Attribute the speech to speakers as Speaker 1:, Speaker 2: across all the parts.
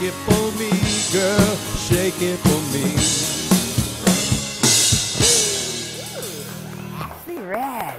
Speaker 1: it for me, girl, shake it for me.
Speaker 2: Red.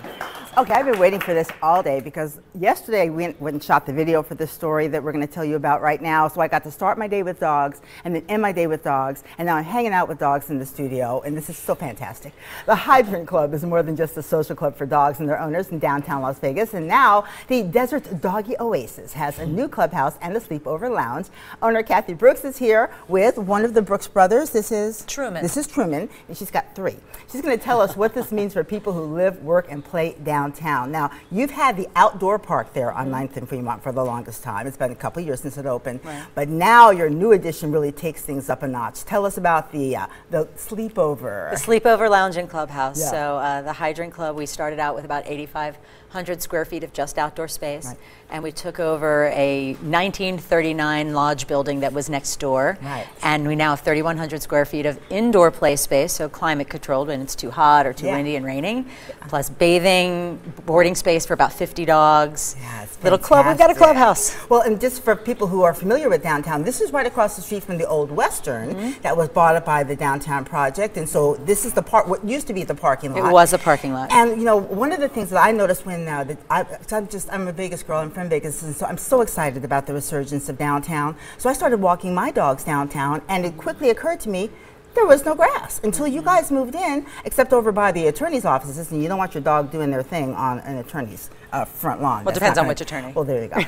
Speaker 2: Okay, I've been waiting for this all day because yesterday we went and shot the video for this story that we're going to tell you about right now. So I got to start my day with dogs and then end my day with dogs, and now I'm hanging out with dogs in the studio, and this is so fantastic. The Hydrant Club is more than just a social club for dogs and their owners in downtown Las Vegas, and now the Desert Doggy Oasis has a new clubhouse and a sleepover lounge. Owner Kathy Brooks is here with one of the Brooks brothers. This is
Speaker 3: Truman.
Speaker 2: This is Truman, and she's got 3. She's going to tell us what this means for people who live, work, and play downtown. Now, you've had the outdoor park there on 9th and Fremont for the longest time. It's been a couple years since it opened,
Speaker 3: right.
Speaker 2: But now your new addition really takes things up a notch. Tell us about the sleepover.
Speaker 3: The sleepover lounge and clubhouse.
Speaker 2: Yeah.
Speaker 3: So the Hydrant Club, we started out with about 8,500 square feet of just outdoor space,
Speaker 2: right.
Speaker 3: And we took over a 1939 lodge building that was next door,
Speaker 2: right.
Speaker 3: And we now have 3,100 square feet of indoor play space, so climate controlled when it's too hot or too windy and raining, plus bathing, boarding space for about 50 dogs.
Speaker 2: Yeah, it's
Speaker 3: little club, we've got a clubhouse.
Speaker 2: Well, and just for people who are familiar with downtown, this is right across the street from the old Western that was bought up by the Downtown Project, and so this is the part, what used to be the parking lot.
Speaker 3: It was a parking lot.
Speaker 2: And you know, one of the things that I noticed when I'm a Vegas girl, I'm from Vegas, and so I'm so excited about the resurgence of downtown. So I started walking my dogs downtown, and it quickly occurred to me there was no grass until you guys moved in, except over by the attorney's offices, and you don't want your dog doing their thing on an attorney's front lawn.
Speaker 3: Well, it depends on which attorney.
Speaker 2: Well, there you go.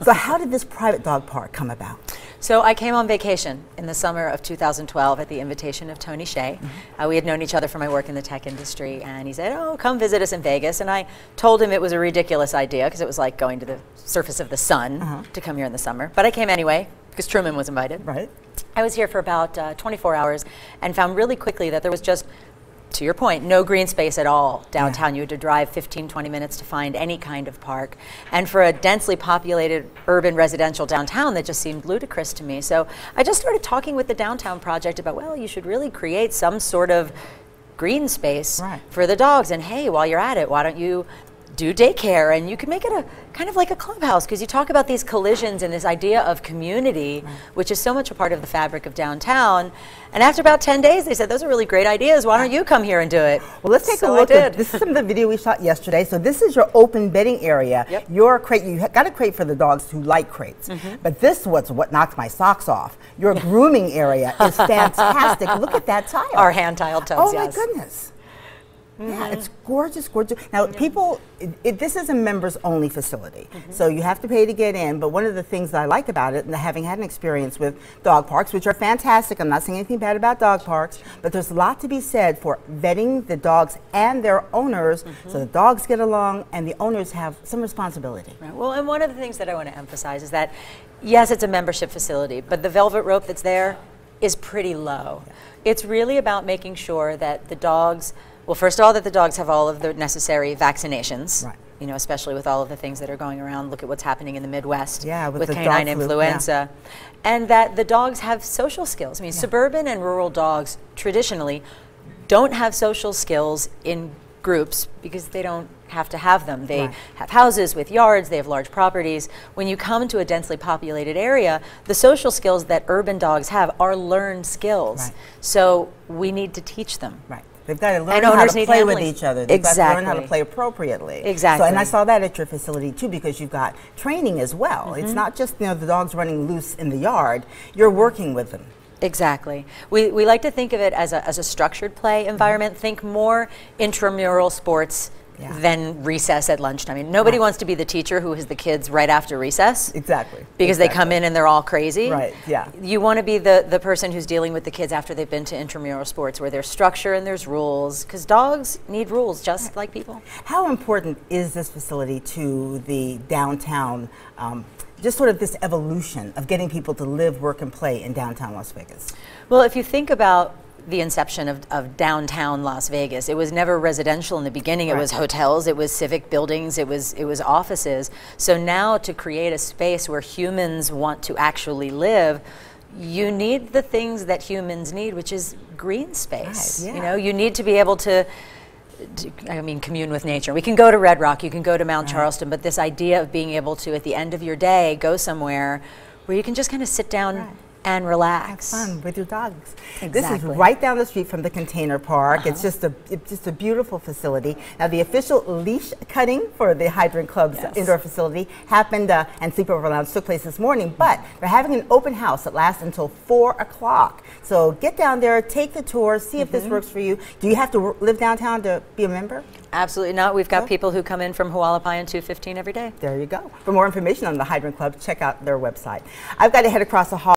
Speaker 2: So how did this private dog park come about?
Speaker 3: So I came on vacation in the summer of 2012 at the invitation of Tony Shea. We had known each other from my work in the tech industry, and he said, oh, come visit us in Vegas. And I told him it was a ridiculous idea because it was like going to the surface of the sun to come here in the summer. But I came anyway because Truman was invited.
Speaker 2: Right.
Speaker 3: I was here for about 24 hours and found really quickly that there was just, to your point, no green space at all downtown. You had to drive 15, 20 minutes to find any kind of park. And for a densely populated urban residential downtown, that just seemed ludicrous to me. So I just started talking with the Downtown Project about, well, you should really create some sort of green space for the dogs. And hey, while you're at it, why don't you do daycare, and you can make it a kind of like a clubhouse, because you talk about these collisions and this idea of community, which is so much a part of the fabric of downtown. And after about 10 days, they said, those are really great ideas. Why don't you come here and do it?
Speaker 2: Well, let's take a look at this. Is some of the video we shot yesterday. So this is your open bedding area.
Speaker 3: Yep.
Speaker 2: Your crate, you got a crate for the dogs who like crates. But this was what knocked my socks off. Your grooming area is fantastic. Look at that tile.
Speaker 3: Our hand-tiled toes,
Speaker 2: yes. Oh my goodness. Yeah, it's gorgeous, gorgeous. Now, people, this is a members-only facility, so you have to pay to get in, but one of the things that I like about it, and having had an experience with dog parks, which are fantastic, I'm not saying anything bad about dog parks, but there's a lot to be said for vetting the dogs and their owners, so the dogs get along and the owners have some responsibility.
Speaker 3: Right. Well, and one of the things that I want to emphasize is that, yes, it's a membership facility, but the velvet rope that's there is pretty low. It's really about making sure that the dogs, well, first of all, that the dogs have all of the necessary vaccinations, you know, especially with all of the things that are going around. Look at what's happening in the Midwest with canine influenza. And that the dogs have social skills. I mean, suburban and rural dogs traditionally don't have social skills in groups because they don't have to have them. They have houses with yards, they have large properties. When you come to a densely populated area, the social skills that urban dogs have are learned skills. So we need to teach them.
Speaker 2: They've got to learn how to play with each other. They've got to learn how to play appropriately. So, and I saw that at your facility too, because you've got training as well. It's not just, you know, the dogs running loose in the yard. You're working with them.
Speaker 3: Exactly. We like to think of it as a structured play environment. Think more intramural sports than recess at lunchtime. I mean, nobody wants to be the teacher who has the kids right after recess. Because they come in and they're all crazy. You want to be the person who's dealing with the kids after they've been to intramural sports, where there's structure and there's rules, because dogs need rules just like people.
Speaker 2: How important is this facility to the downtown, just sort of this evolution of getting people to live, work, and play in downtown Las Vegas?
Speaker 3: Well, if you think about the inception of downtown Las Vegas, it was never residential in the beginning. It was hotels, it was civic buildings, it was offices. So now to create a space where humans want to actually live, you need the things that humans need, which is green space. You know, you need to be able to commune with nature. We can go to Red Rock, you can go to Mount Charleston, but this idea of being able to, at the end of your day, go somewhere where you can just kind of sit down
Speaker 2: Right.
Speaker 3: and relax.
Speaker 2: Have fun with your dogs. This
Speaker 3: Exactly.
Speaker 2: is right down the street from the container park. It's just a beautiful facility. Now the official leash cutting for the Hydrant Club's
Speaker 3: Yes.
Speaker 2: indoor facility happened and sleepover lounge took place this morning, but they're having an open house that lasts until 4 o'clock. So get down there, take the tour, see if this works for you. Do you have to live downtown to be a member?
Speaker 3: Absolutely not. We've got
Speaker 2: Oh.
Speaker 3: people who come in from Hualapai and 215 every day.
Speaker 2: There you go. For more information on the Hydrant Club, check out their website. I've got to head across the hall.